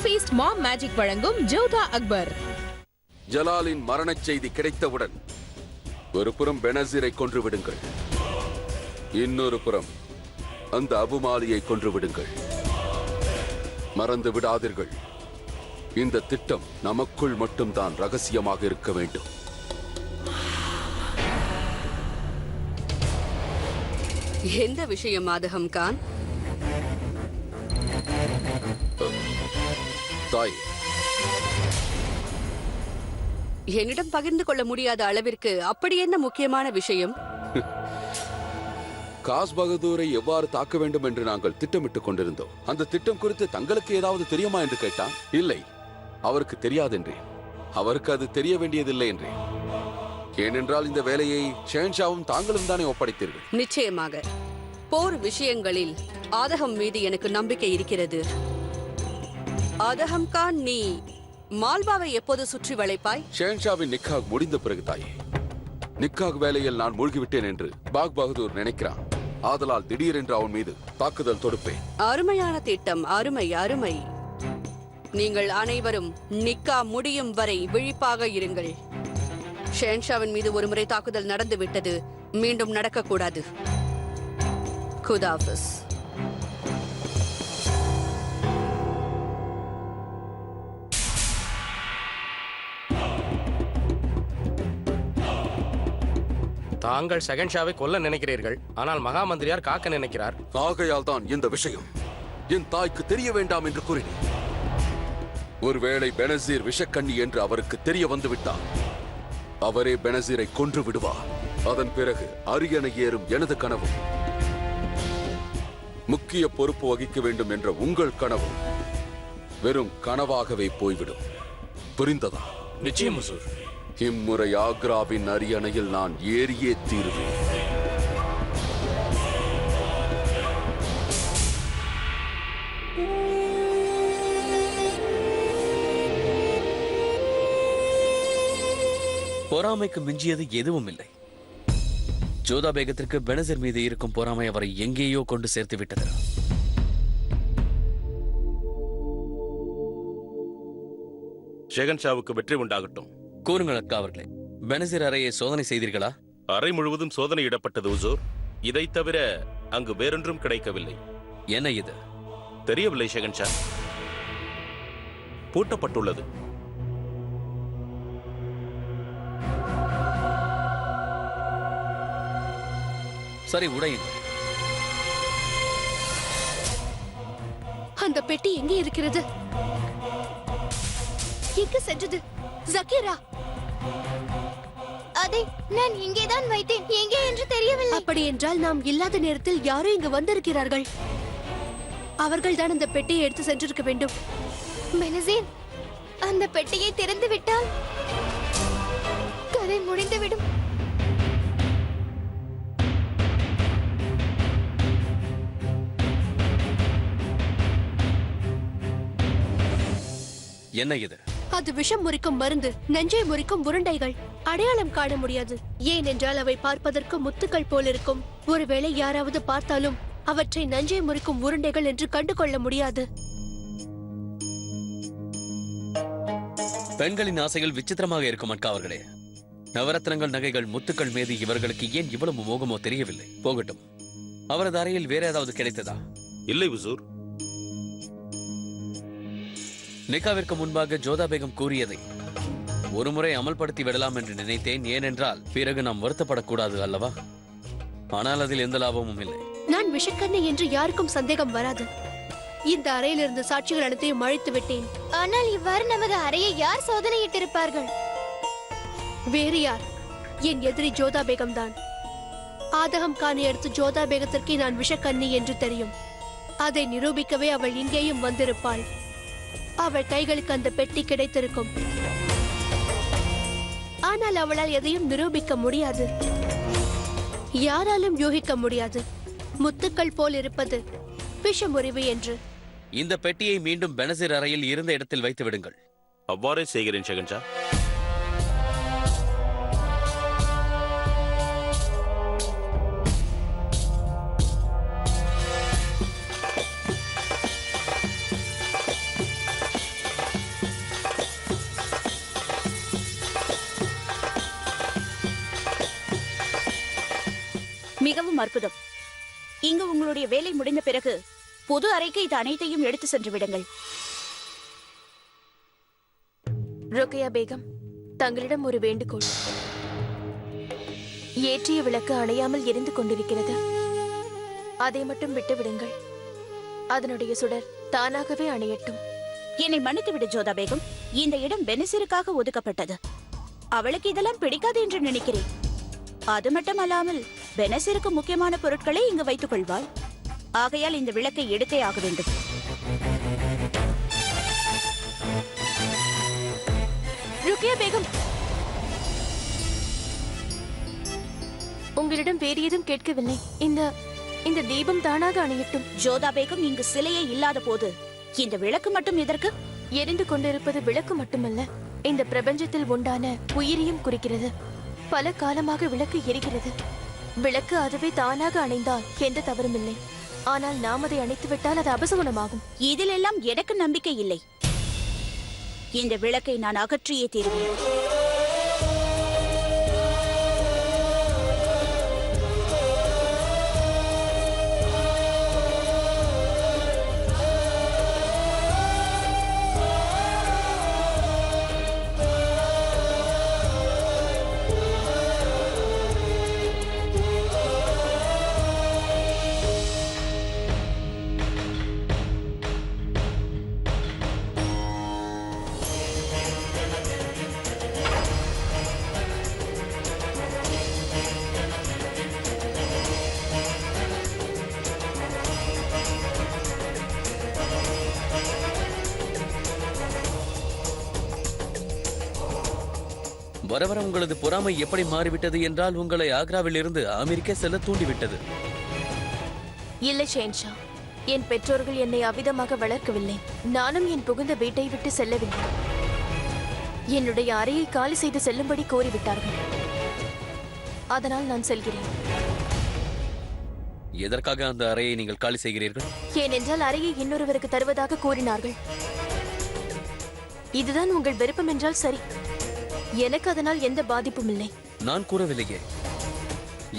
Feast மாம் magic வழங்கும் ஜோதா அக்பர். ஜலாலின் மரணச் செய்தி கிடைத்தவுடன் ஒரு புறம் பெனசீரை கொன்று விடுங்கள், இன்னொரு புறம் அந்த அபுமாலியை கொன்று விடுங்கள். மறந்து விடாதீர்கள், இந்த திட்டம் நமக்குள் மட்டும்தான் ரகசியமாக இருக்க வேண்டும். எந்த விஷயம் ஆதகம் கான்? தாய், என்னிடம் பகிர்ந்து கொள்ள முடியாத அளவிற்கு அப்படி என்ன முக்கியமான விஷயம்? காஸ் பகதூரை எவ்வாறு தாக்க வேண்டும் என்று நாங்கள் திட்டமிட்டுக் கொண்டிருந்தோம். அந்த திட்டம் குறித்து தங்களுக்கு ஏதாவது தெரியுமா என்று கேட்டான். இல்லை, அவருக்கு தெரியாது என்றேன். அவருக்கு அது தெரிய வேண்டியதில்லை என்றேன். ஏனென்றால் இந்த வேலையை ஷேன்ஷாவும் தாங்களும் தானே ஒப்படைத்தீர்கள். நிச்சயமாக போர் விஷயங்களில் ஆதகம் மீது எனக்கு நம்பிக்கை இருக்கிறது. ஆதகம் கான், நீ மால்வாவை எப்போது சுற்றி வளைப்பாய்? ஷேன்ஷாவின் நிக்காக் முடிந்த பிறகு தாயே. நிக்காக் வேலையில் நான் மூழ்கிவிட்டேன் என்று பாக் பகதூர் நினைக்கிறான். ஆதலால் திடீரென்று அவன் மீது தாக்குதல் தொடுப்பேன். அருமையான திட்டம், அருமை அருமை. நீங்கள் அனைவரும் நிக்கா முடியும் வரை விழிப்பாக இருங்கள். ஷேன்ஷாவின் மீது ஒருமுறை தாக்குதல் நடந்து விட்டது, மீண்டும் நடக்கக்கூடாது. குதாஃபிஸ். தாங்கள் ஷெகன்ஷாவை கொல்ல நினைக்கிறீர்கள், ஆனால் மகா மந்திரியார் காக்க நினைக்கிறார். ஆகையால் தான் இந்த விஷயம் என் தாய்க்கு தெரிய வேண்டாம் என்று கூறினேன். ஒருவேளை பெனசீர் விஷக்கண்ணி என்று அவருக்கு தெரிய வந்துவிட்டார், அவரே பெனசீரை கொன்று விடுவார். அதன் பிறகு அரியணை ஏறும் எனது கனவு, முக்கிய பொறுப்பு வகிக்க வேண்டும் என்ற உங்கள் கனவு வெறும் கனவாகவே போய்விடும். புரிந்ததா? நிச்சயம் ஹுசூர். இம்முறை ஆக்ராவின் அரியணையில் நான் ஏறியே தீருவேன். பொறாமைக்கு மிஞ்சியது எதுவும் இல்லை. ஜோதா பேகத்திற்கு பெனசீர் மீது இருக்கும் பொறாமை அவரை எங்கேயோ கொண்டு சேர்த்து விட்டது. ஷெகன்ஷாவுக்கு வெற்றி உண்டாகட்டும். கூறுங்கள் அக்கா அவர்களே, பெனசீர் அறையை சோதனை செய்தீர்களா? அறை முழுவதும் சோதனையிடப்பட்டது ஹுசூர். இதை தவிர அங்கு வேறொன்றும் கிடைக்கவில்லை. என்ன இது? தெரியவில்லை ஷெகன்ஷா, பூட்டப்பட்டுள்ளது. சரி, உடையுங்கள். அந்த பெட்டி எங்கே இருக்கிறது? எங்கு சென்றது? ஜக்கீரா, அதை நான் இங்கேதான் வைத்தேன், எங்கே என்று தெரியவில்லை. அப்படி என்றால் நாம் இல்லாத நேரத்தில் யாரோ இங்கு வந்திருக்கிறார்கள். அவர்கள் தான் அந்த பெட்டியை எடுத்து சென்றிருக்க வேண்டும். பெனசீர், அந்த பெட்டியை திறந்து விட்டால் கதை முடிந்துவிடும். என்ன இது? அது விஷம் முறிக்கும் மருந்து, நெஞ்சை முறிக்கும் உருண்டைகள். அடையாளம் காண முடியாது, ஏனென்றால் அவை பார்ப்பதற்கு முத்துக்கள் போல் இருக்கும். ஒருவேளை யாராவது பார்த்தாலும் அவற்றை நஞ்சை முறிக்கும் உருண்டைகள் என்று கண்டுகொள்ள முடியாது. பெண்களின் ஆசைகள் விசித்திரமாக இருக்கும் அக்கா அவர்களே. நவரத்னங்கள், நகைகள், முத்துக்கள் மீது இவர்களுக்கு ஏன் இவ்வளவு மோகமோ தெரியவில்லை. போகட்டும், அவரது அறையில் வேற ஏதாவது கிடைத்ததா? இல்லை ஹுசூர். நிக்காவிற்கு முன்பாக ஜோதா பேகம் கூறியதை ஒருமுறை அமல்படுத்தி விடலாம் என்று நினைத்தேன். ஏனென்றால் பிறகு நாம் வருத்தப்படக்கூடாது அல்லவா? ஆனால் அதில் எந்த லாபமும் இல்லை. நான் விஷக்கண்ணி என்று யாருக்கும் சந்தேகம் வராது. இந்த அறையிலிருந்து சாட்சிகள் அனைத்தையும் அழைத்து விட்டேன். ஆனால் இவ்வாறு நமது அறையை யார் சோதனையிட்டிருப்பார்கள்? வேறு யார்? என் எதிரி ஜோதா பேகம் தான். ஆதகம் கானை அடுத்து ஜோதா பேகத்திற்கு நான் விஷக்கண்ணி என்று தெரியும். அதை நிரூபிக்கவே அவள் இங்கேயும் வந்திருப்பாள். அவள் கைகளுக்கு அந்த பெட்டி கிடைத்திருக்கும். ஆனால் அவளால் எதையும் நிரூபிக்க முடியாது. யாராலும் யூகிக்க முடியாது முத்துக்கள் போல் இருப்பது விஷமுறிவு என்று. இந்த பெட்டியை மீண்டும் பெனசீர் அறையில் இருந்த இடத்தில் வைத்து விடுங்கள். அவ்வாறே செய்கிறேன் ஷெகன்ஷா. மிகவும் அற்புதம். இங்கு உங்களுடைய வேலை முடிந்த பிறகு பொது அறைக்கு இது அனைத்தையும் எடுத்து சென்று விடுங்கள். ருக்கையா பேகம், தங்களிடம் ஒரு வேண்டுகோள். ஏற்றிய விளக்கு அணையாமல் எரிந்து கொண்டிருக்கிறது. அதை மட்டும் விட்டு விடுங்கள். அதனுடைய சுடர் தானாகவே அணையட்டும். என்னை மன்னித்து விடு ஜோதா பேகம். இந்த இடம் பெனசிருக்காக ஒதுக்கப்பட்டது. அவளுக்கு இதெல்லாம் பிடிக்காது என்று நினைக்கிறேன். அது மட்டுமல்லாமல் பெனசிருக்கு முக்கியமான பொருட்களை இங்கு வைத்துக் கொள்வாள். ஆகையால் இந்த விளக்கை எடுத்தே ஆக வேண்டும். ருக்கையா பேகம், உங்களிடம் வேறு ஏதும் கேட்கவில்லை. இந்த தீபம் தானாக அணையட்டும். ஜோதா பேகம், இங்கு சிலையே இல்லாத போது இந்த விளக்கு மட்டும் எதற்கு? எரிந்து கொண்டிருப்பது விளக்கு மட்டுமல்ல, இந்த பிரபஞ்சத்தில் உண்டான உயிரையும் குறிக்கிறது. பல காலமாக விளக்கு எரிகிறது. விளக்கு அதுவே தானாக அணைந்தால் எந்த தவறும் இல்லை. ஆனால் நாம் அதை அணைத்துவிட்டால் அது அபசகுணமாகும். இதிலெல்லாம் எனக்கு நம்பிக்கை இல்லை. இந்த விளக்கை நான் அகற்றியே தீருவேன். வர வர உங்களது பொறாமை எப்படி மாறிவிட்டது என்றால் உங்களை ஆக்ராவில் இருந்து அமெரிக்கா செல்ல தூண்டிவிட்டது. இல்லை ஷேன்ஷா, என் பெற்றோர்கள் என்னை அவ்விதமாக வளர்க்கவில்லை. நானும் என் புகுந்த வீட்டை விட்டு செல்லவில்லை. என்னுடைய அறையை காலி செய்து செல்லும்படி கோரிவிட்டார்கள். அதனால் நான் செல்கிறேன். எதற்காக அந்த அறையை நீங்கள் காலி செய்கிறீர்கள்? ஏனென்றால் அறையை இன்னொருவருக்கு தருவதாக கூறினார்கள். இதுதான் உங்கள் விருப்பம் என்றால் சரி. எனக்கு அதனால் எந்த பாதிப்பும் இல்லை. நான் கூறவில்லையே.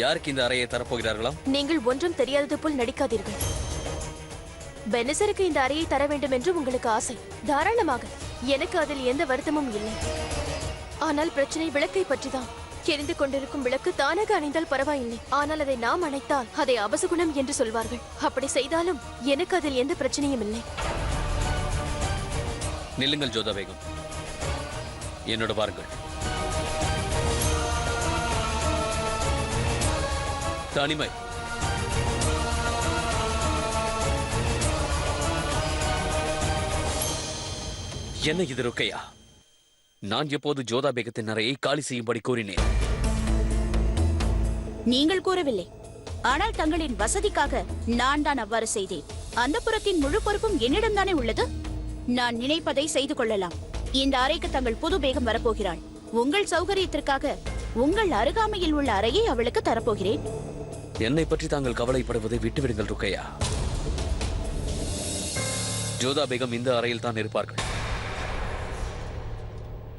யாருக்கு இந்த அறையை தரப்போகிறார்களாம்? நீங்கள் ஒன்றும் தெரியாதது போல் நடிக்காதீர்கள். பெனசருக்கு இந்த அறையை தர வேண்டும் என்று உங்களுக்கு ஆசை. தாராளமாக, எனக்கு அதில் எந்த வருத்தமும் இல்லை. ஆனால் பிரச்சனை விளக்கை பற்றிதான். எரிந்து கொண்டிருக்கும் விளக்கு தானாக அணைந்தால் பரவாயில்லை. ஆனால் அதை நாம் அணைத்தால் அதை அபசகுணம் என்று சொல்வார்கள். அப்படி செய்தாலும் எனக்கு அதில் எந்த பிரச்சனையும் இல்லை. நில்லுங்கள் ஜோதா பேகம், என்னோட பாருங்கள். தனிமை. என்ன இது ருக்கையா? நான் எப்போது ஜோதா பேகத்தின் அறையை காலி செய்யும்படி கூறினேன்? நீங்கள் கூறவில்லை. ஆனால் தங்களின் வசதிக்காக நான் தான் அவ்வாறு செய்தேன். அந்த புறத்தின் முழு பொறுப்பும் என்னிடம் தானே உள்ளது. நான் நினைப்பதை செய்து கொள்ளலாம். இந்த அறைக்கு தங்கள் புது பேகம் வரப்போகிறாள். உங்கள் சௌகரியத்திற்காக உங்கள் அருகாமையில் உள்ள அறையை அவளுக்கு தரப்போகிறேன். என்னை பற்றி தாங்கள் கவலைப்படுவதை விட்டுவிடுங்கள் ருக்கையா. ஜோதா பேகம் இந்த அறையில் தான் இருப்பார்கள்.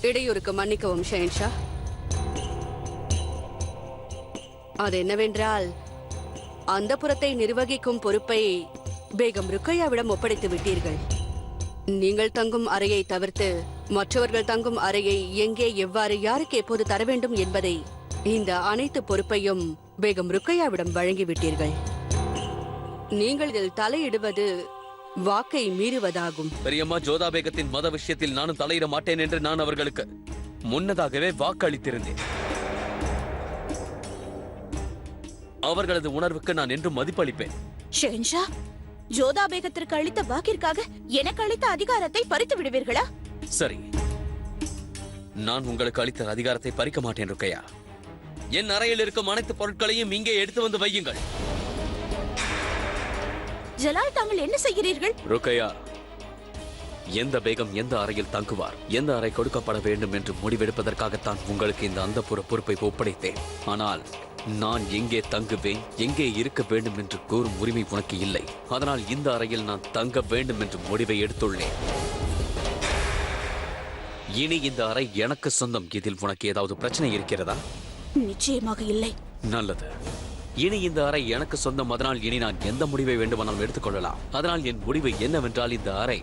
இடையூறுக்கு மன்னிக்கவும் ஷெஹன்ஷா. அது என்னவென்றால், அந்த புறத்தை நிர்வகிக்கும் பொறுப்பை பேகம் ருக்கையாவிடம் ஒப்படைத்து விட்டீர்கள். நீங்கள் தங்கும் அறையை தவிர்த்து மற்றவர்கள் தங்கும் அறையை எங்கே, எவ்வாறு, யாருக்கு எப்போது தர வேண்டும் என்பதை, இந்த அனைத்து பொறுப்பையும் பேகம் ருக்கையாவிடம் வழங்கிவிட்டீர்கள். நீங்கள் இதில் தலையிடுவது வாக்கை மீறுவதாகும். பெரியம்மா, ஜோதா பேகத்தின் மத விஷயத்தில் நானும் தலையிட மாட்டேன் என்று நான் அவர்களுக்கு முன்னதாகவே வாக்களித்திருந்தேன். அவர்களது உணர்வுக்கு நான் என்றும் மதிப்பளிப்பேன். ஷெஹன்ஷா, ஜோதா பேகத்திற்கு அளித்த வாக்கிற்காக எனக்கு அளித்த அதிகாரத்தை பறித்து விடுவீர்களா? சரி, நான் உங்களுக்கு அளித்த அதிகாரத்தை பறிக்க மாட்டேன் ருக்கையா. என் அறையில் இருக்கும் அனைத்து பொருட்களையும் இங்கே எடுத்து வந்து வையுங்கள். ஜலால், தாங்கள் என்ன செய்கிறீர்கள்? ருக்கையா, எந்த பேகம் எந்த அறையில் தங்குவார், எந்த அறை கொடுக்கப்பட வேண்டும் என்று முடிவெடுப்பதற்காகத்தான் உங்களுக்கு இந்த அந்தப்புற பொறுப்பை ஒப்படைத்தேன். ஆனால் நான் எங்கே தங்குவேன், எங்கே இருக்க வேண்டும் என்று கூறும் உரிமை உனக்கு இல்லை. அதனால் இந்த அறையில் நான் தங்க வேண்டும் என்று முடிவை எடுத்துள்ளேன். இனி இந்த அறை எனக்கு சொந்தம். இதில் உனக்கு ஏதாவது பிரச்சனை இருக்கிறதா? நிச்சயமாக இல்லை. நல்லது. இனி இந்த அறை எனக்கு சொந்தம். அதனால் இனி நான் எந்த முடிவை வேண்டுமானாலும் எடுத்துக்கொள்ளலாம். அதனால் என் முடிவு என்னவென்றால் இந்த அறை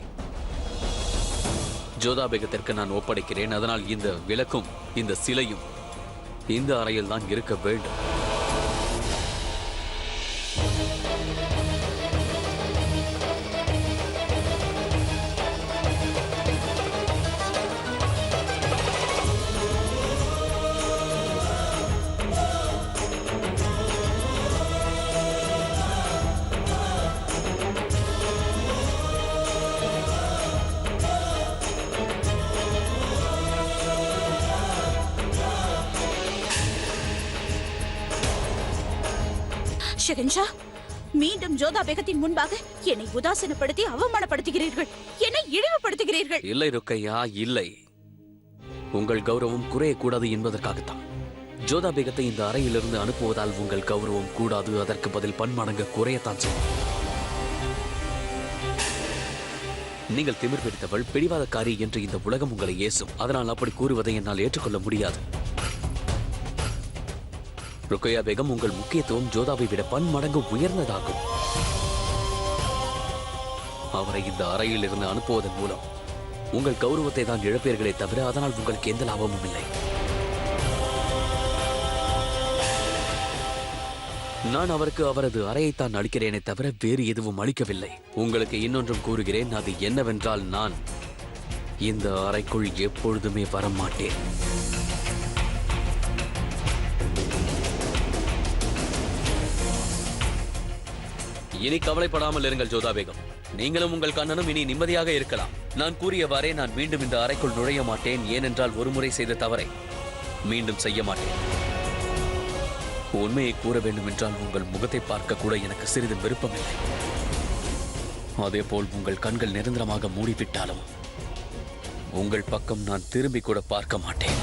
ஜோதா பேகத்திற்கு நான் ஒப்படைக்கிறேன். அதனால் இந்த விளக்கும் இந்த சிலையும் இந்த அறையில் தான் இருக்க வேண்டும். ஷெகன்ஷா, மீண்டும் ஜோதா பேகத்தின் முன்பாக என்னை உதாசீனப்படுத்தி அவமானப்படுத்துகிறீர்கள், என்னை இழிவுபடுத்துகிறீர்கள். இல்லை ருக்கையா, இல்லை. உங்கள் கௌரவம் குறையக்கூடாது என்பதற்காகத்தான். ஜோதா பேகத்தை இந்த அறையிலிருந்து அனுப்புவதால் உங்கள் கௌரவம் கூடாது, அதற்கு பதில் பன்மடங்கு குறையத்தான் செய்யும். நீங்கள் திமிர் பிடித்தவள், பிடிவாதக்காரி என்று இந்த உலகம் உங்களை ஏசும். அதனால் அப்படி கூறுவதை என்னால் ஏற்றுக்கொள்ள முடியாது. ருக்கையா பேகம், உங்கள் முக்கியத்துவம் ஜோதாவை விட பன்மடங்கு உயர்ந்ததாகும். அவரை இந்த அறையில் இருந்து அனுப்புவதன் மூலம் உங்கள் கௌரவத்தை தான் இழப்பீர்களே தவிர அதனால் உங்களுக்கு எந்த லாபமும் இல்லை. நான் அவருக்கு அவரது அறையைத்தான் அளிக்கிறேனே தவிர வேறு எதுவும் அளிக்கவில்லை. உங்களுக்கு இன்னொன்றும் கூறுகிறேன், அது என்னவென்றால் நான் இந்த அறைக்குள் எப்பொழுதுமே வரமாட்டேன். இனி கவலைப்படாமல் இருங்கள் ஜோதா பேகம். நீங்களும் உங்கள் கண்ணனும் இனி நிம்மதியாக இருக்கலாம். நான் கூறியவாறே நான் மீண்டும் இந்த அறைக்குள் நுழைய மாட்டேன். ஏனென்றால் ஒருமுறை செய்த தவறை மீண்டும் செய்ய மாட்டேன். உண்மையை கூற வேண்டும் என்றால் உங்கள் முகத்தை பார்க்க கூட எனக்கு சிறிது விருப்பமில்லை. அதேபோல் உங்கள் கண்கள் நிரந்தரமாக மூடிவிட்டாலும் உங்கள் பக்கம் நான் திரும்பி கூட பார்க்க மாட்டேன்.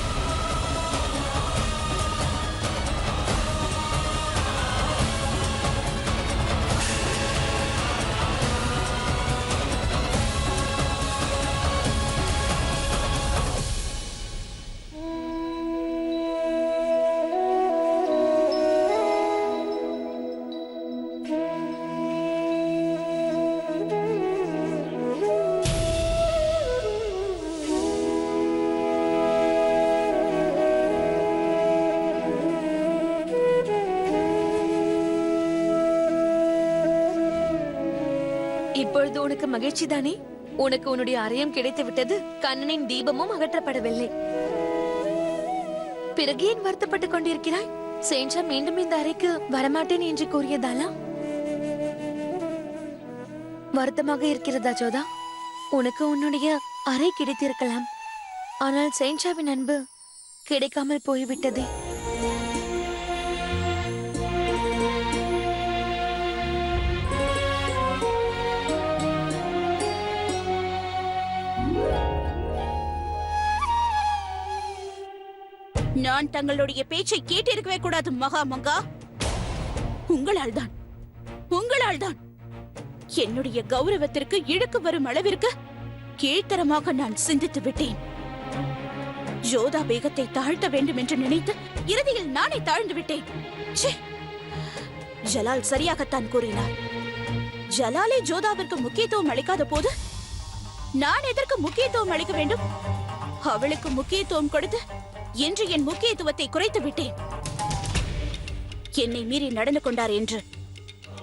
இப்பொழுது உனக்கு மகிழ்ச்சி தானே? உனக்கு உன்னுடைய அறையும் கிடைத்து விட்டது, கண்ணனின் தீபமும் அகற்றப்படவில்லை. பிறகு ஏன் வருத்தப்பட்டுக் கொண்டிருக்கிறாய்? சேஞ்சா மீண்டும் இந்த அறைக்கு வரமாட்டேன் என்று கூறியதாலா வருத்தமாக இருக்கிறதா ஜோதா? உனக்கு உன்னுடைய அறை கிடைத்திருக்கலாம், ஆனால் சேஞ்சாவின் அன்பு கிடைக்காமல் போய்விட்டதே. நான் தங்களுடைய பேச்சை கேட்டிருக்கவே கூடாது மகாமங்கா. உங்களால் தான் என்னுடைய கௌரவத்திற்கு இழுக்கு வரும் அளவிற்கு கீழ்த்தரமாக நான் சிந்தித்து விட்டேன். ஜோதா பேகத்தை தாழ்த்த வேண்டும் என்று நினைத்து இறுதியில் நானே தாழ்ந்து விட்டேன். ஜலால் சரியாகத்தான் கூறினார். ஜலாலே ஜோதாவிற்கு முக்கியத்துவம் அளிக்காத போது நான் எதற்கு முக்கியத்துவம் அளிக்க வேண்டும்? அவளுக்கு முக்கியத்துவம் கொடுத்து என்று என் முக்கியத்துவத்தை குறைத்து விட்டேன். என்னை மீறி நடந்து கொண்டார் என்று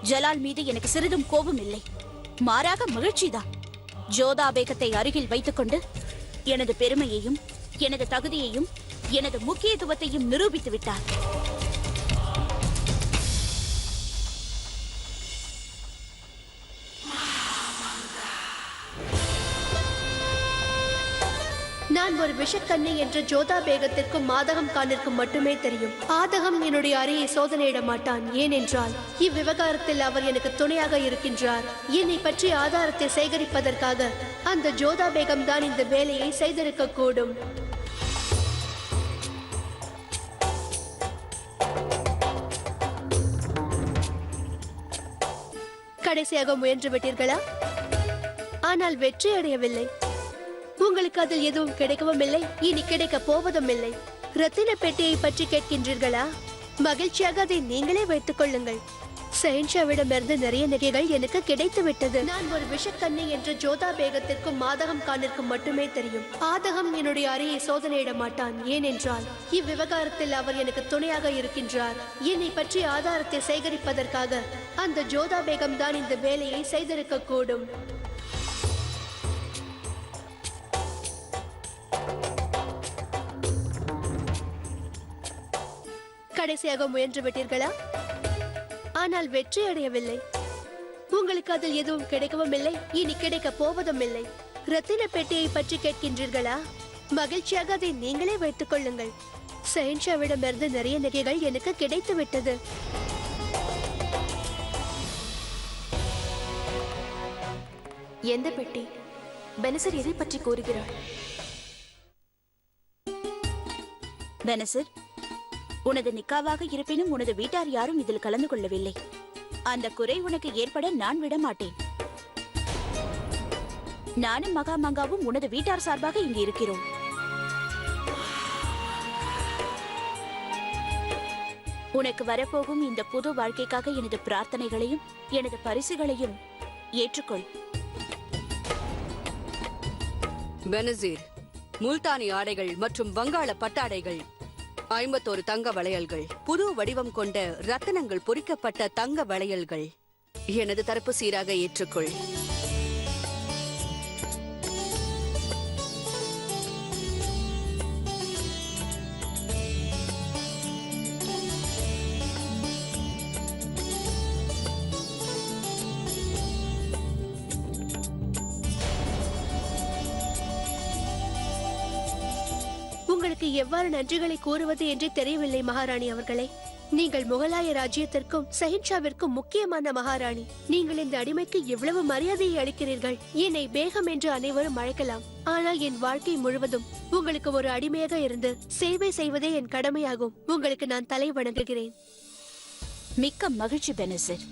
ஜலால் மீது எனக்கு சிறிதும் கோபம் இல்லை, மாறாக மகிழ்ச்சிதான். ஜோதா பேகத்தை அருகில் வைத்துக் கொண்டு எனது பெருமையையும் எனது தகுதியையும் எனது முக்கியத்துவத்தையும் நிரூபித்து விட்டார். நான் ஒரு விஷக்கண்ணி என்று ஜோதா பேகத்திற்கும் மாதகம் கானிற்கும் மட்டுமே தெரியும். ஆதகம் என்னுடைய அறையை சோதனையிட மாட்டான். ஏனென்றால் இவ்விவகாரத்தில் அவர் எனக்கு துணையாக இருக்கின்றார். என்னை பற்றி ஆதாரத்தை சேகரிப்பதற்காக அந்த ஜோதா பேகம் தான் இந்த வேலையை செய்திருக்க கூடும். கடைசியாக முயன்று விட்டீர்களா? ஆனால் வெற்றி அடையவில்லை. உங்களுக்கு அதில் எதுவும் கிடைக்கவும் இல்லை, இனி கிடைக்க போவதும் இல்லை. ரத்தின பெட்டியை பற்றி கேட்கின்றீர்களா? மகிழ்ச்சியாக அதை நீங்களே வைத்துக் கொள்ளுங்கள். ஷெஹன்ஷாவிடமிருந்து நிறைய நகைகள் எனக்கு கிடைத்து விட்டது. நான் ஒரு விஷக்கண்ணி என்று ஜோதா பேகத்திற்கும் மாதகம் கானிற்கும் மட்டுமே தெரியும். ஆதகம் என்னுடைய அறையை சோதனையிட மாட்டான். ஏனென்றால் இவ்விவகாரத்தில் அவர் எனக்கு துணையாக இருக்கின்றார். என்னை பற்றி ஆதாரத்தை சேகரிப்பதற்காக அந்த ஜோதா பேகம் தான் இந்த வேலையை செய்திருக்க கூடும். கடைசியாக முயன்று விட்டீர்களா? ஆனால் வெற்றி அடையவில்லை. உங்களுக்கு அதில் எதுவும் கிடைக்கவும் இல்லை, இனி கிடைக்க போவதும் இல்லை. ரத்தின பெட்டியை பற்றி கேட்கின்றீர்களா? மகிழ்ச்சியாக அதை நீங்களே வைத்துக் கொள்ளுங்கள். ஷெஹன்ஷாவிடமிருந்து நிறைய நகைகள் எனக்கு கிடைத்து விட்டது. எந்த பெட்டி? பெனசர் எதை பற்றி கூறுகிறார்? பெனசர், உனது நிக்காவாக இருப்பினும் உனது வீட்டார் யாரும் இதில் கலந்து கொள்ளவில்லை. அந்த குறை உனக்கு ஏற்பட நான் விட மாட்டேன். நானும் மகாமங்காவும் உனது வீட்டார் சார்பாக இங்கு இருக்கிறோம். உனக்கு வரப்போகும் இந்த புது வாழ்க்கைக்காக எனது பிரார்த்தனைகளையும் எனது பரிசுகளையும் ஏற்றுக்கொள். பெனசீர், முல்தானி ஆடைகள் மற்றும் வங்காள பட்டாடைகள், 51 தங்க வளையல்கள், புது வடிவம் கொண்ட ரத்தினங்கள் பொறிக்கப்பட்ட தங்க வளையல்கள் எனது தரப்பு சீராக ஏற்றுக்கொள். உங்களுக்கு எவ்வாறு நன்றிகளை கூறுவது என்றே தெரியவில்லை மகாராணி அவர்களே. நீங்கள் முகலாய ராஜ்யத்திற்கும் ஷெஹன்ஷாவிற்கும் முக்கியமான மகாராணி. நீங்கள் இந்த அடிமைக்கு எவ்வளவு மரியாதையை அளிக்கிறீர்கள். என்னை பேகம் என்று அனைவரும் அழைக்கலாம். ஆனால் என் வாழ்க்கை முழுவதும் உங்களுக்கு ஒரு அடிமையாக இருந்து சேவை செய்வதே என் கடமையாகும். உங்களுக்கு நான் தலை வணங்குகிறேன். மிக்க மகிழ்ச்சி பெனசர்.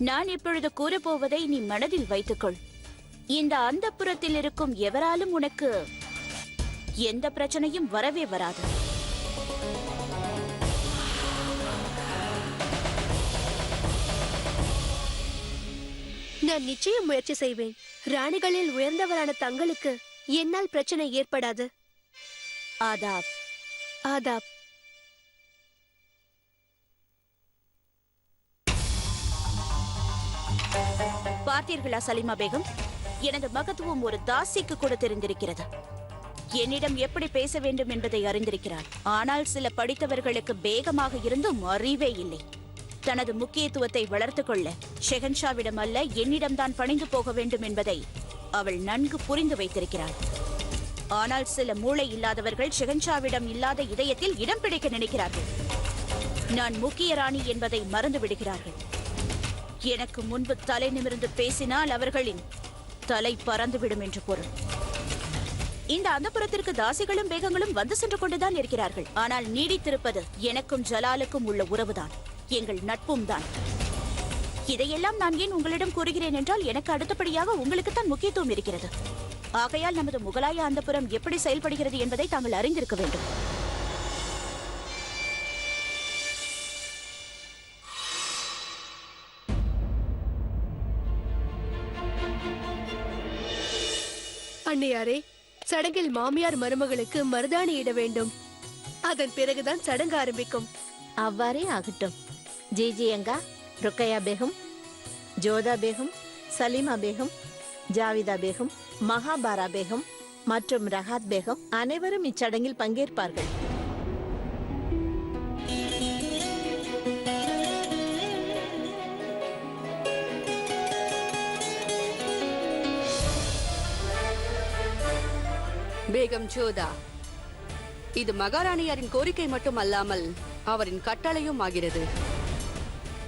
நான் இப்பொழுது கூறப்போவதை நீ மனதில் வைத்துக்கொள். இந்த அந்தப்புரத்தில் இருக்கும் எவராலும் உனக்கு எந்த பிரச்சனையும் வரவே வராது. நான் நிச்சயம் முயற்சி செய்வேன். ராணிகளில் உயர்ந்தவரான தங்களுக்கு என்னால் பிரச்சனை ஏற்படாது. ஆதாப். ஆதாப். பார்த்தீர்களா சலீமா பேகம்? எனது மகத்துவம் ஒரு தாசிக்கு கூட தெரிந்திருக்கிறது. என்னிடம் எப்படி பேச வேண்டும் என்பதை அறிந்திருக்கிறார். ஆனால் சில படித்தவர்களுக்கு பேகமாக இருந்தும் அறிவே இல்லை. தனது முக்கியத்துவத்தை வளர்த்து கொள்ள ஷெஹன்ஷாவிடம் அல்ல என்னிடம்தான் பணிந்து போக வேண்டும் என்பதை அவள் நன்கு புரிந்து வைத்திருக்கிறாள். ஆனால் சில மூளை இல்லாதவர்கள் ஷெஹன்ஷாவிடம் இல்லாத இதயத்தில் இடம் பிடிக்க நினைக்கிறார்கள். நான் முக்கிய ராணி என்பதை மறந்து விடுகிறார்கள். எனக்கு முன்பு தலை நிமிர்ந்து பேசினால் அவர்களின் தலை பறந்துவிடும் என்று பொருள். இந்த அந்தப்புரத்திற்கு தாசிகளும் பேகங்களும் வந்து சென்று கொண்டுதான் இருக்கிறார்கள். ஆனால் நீடித்திருப்பது எனக்கும் ஜலாலுக்கும் உள்ள உறவுதான், எங்கள் நட்பும் தான். இதையெல்லாம் நான் ஏன் உங்களிடம் கூறுகிறேன் என்றால் எனக்கு அடுத்தபடியாக உங்களுக்குத்தான் முக்கியத்துவம் இருக்கிறது. ஆகையால் நமது முகலாய அந்தப்புரம் எப்படி செயல்படுகிறது என்பதை தாங்கள் அறிந்திருக்க வேண்டும். அண்ணியாரே, சடங்கில் மாமியார் மருமகளுக்கு மருதாணி இட வேண்டும். அதன் பிறகுதான் சடங்கு ஆரம்பிக்கும். அவ்வாறே ஆகட்டும். ஜிஜியங்கா, ருக்கையா பேகம், ஜோதா பேகம், சலீமா பேகம், ஜாவிதா பேகம், மகாபாரா பேகம் மற்றும் ரஹாத் பேகம் அனைவரும் இச்சடங்கில் பங்கேற்பார்கள். பேகம் ஜோதா, இது மகாராணியாரின் கோரிக்கை மட்டும் அல்லாமல் அவரின் கட்டளையும் ஆகிறது.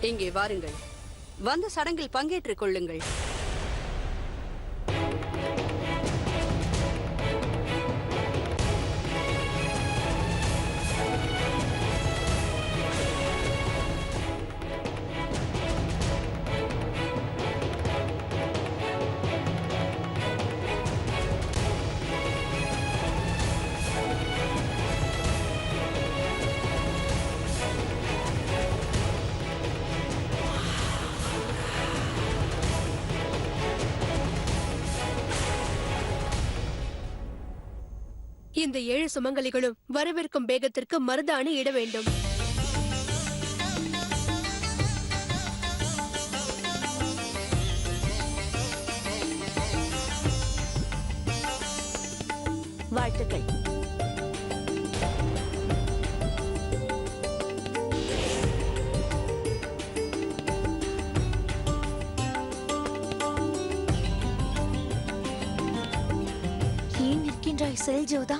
இங்கே வாருங்கள், வந்து சடங்கில் பங்கேற்றுக் கொள்ளுங்கள். இந்த 7 சுமங்கலிகளும் வரவிருக்கும் பேகத்திற்கு மருதாணி இட வேண்டும். வாழ்த்துக்கள். ஏன் நிற்கின்றாய் செல் ஜோதா?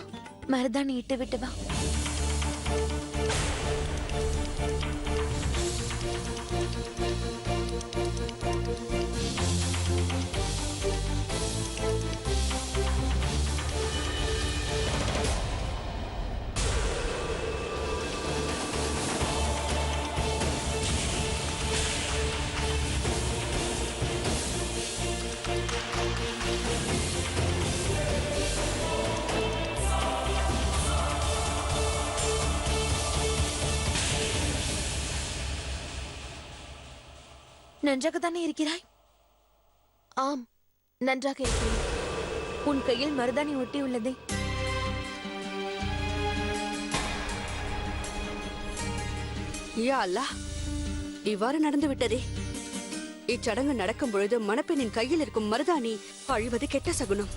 மருதாணி இட்டு விட்டு வா. நன்றாக தானே இருக்கிறாய்? ஆம், நன்றாக இருக்கிறேன். உன் கையில் மருதாணி ஒட்டி உள்ளதே. யா அல்லாஹ், இவ்வாறு நடந்து விட்டதே. இச்சடங்கு நடக்கும் பொழுது மணப்பெண்ணின் கையில் இருக்கும் மருதாணி அழிவது கெட்ட சகுனம்.